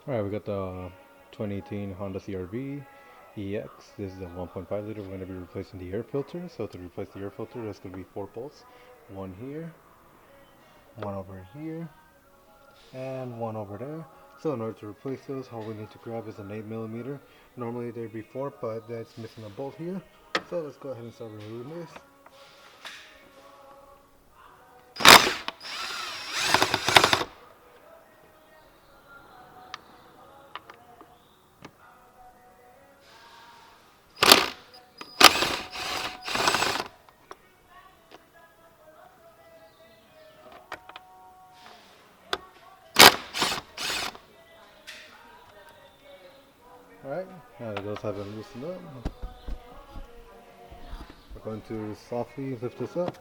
Alright, we got the 2018 Honda CR-V EX. This is a 1.5 liter. We're going to be replacing the air filter. So to replace the air filter, there's going to be 4 bolts. One here, one over here, and one over there. So in order to replace those, all we need to grab is an 8mm. Normally there'd be 4, but that's missing a bolt here. So let's go ahead and start removing this. Alright, now that those have been loosened up, we're going to softly lift this up.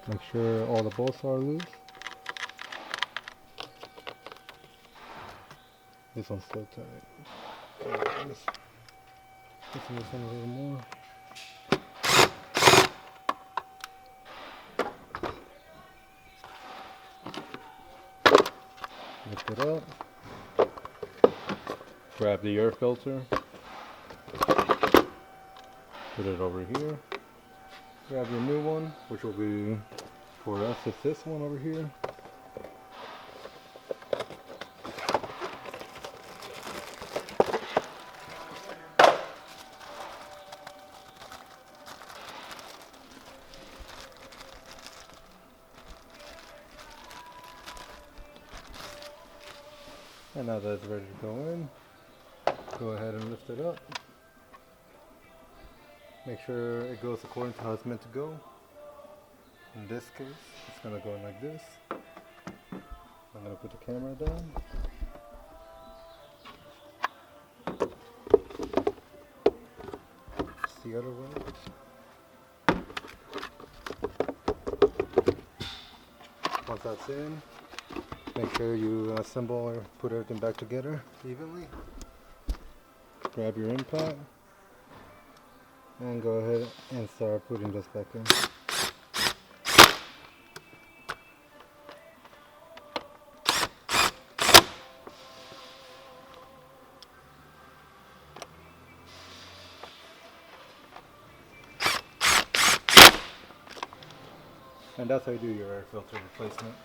Make sure all the bolts are loose. This one's still tight. This one a little more. Lift it up. Grab the air filter. Put it over here. Grab your new one, which will be, for us, it's this one over here. And now that it's ready to go in, go ahead and lift it up. Make sure it goes according to how it's meant to go. In this case, it's going to go like this. I'm going to put the camera down. It's the other way. Once that's in, make sure you assemble or put everything back together evenly. Grab your impact and go ahead and start putting this back in. And that's how you do your air filter replacement.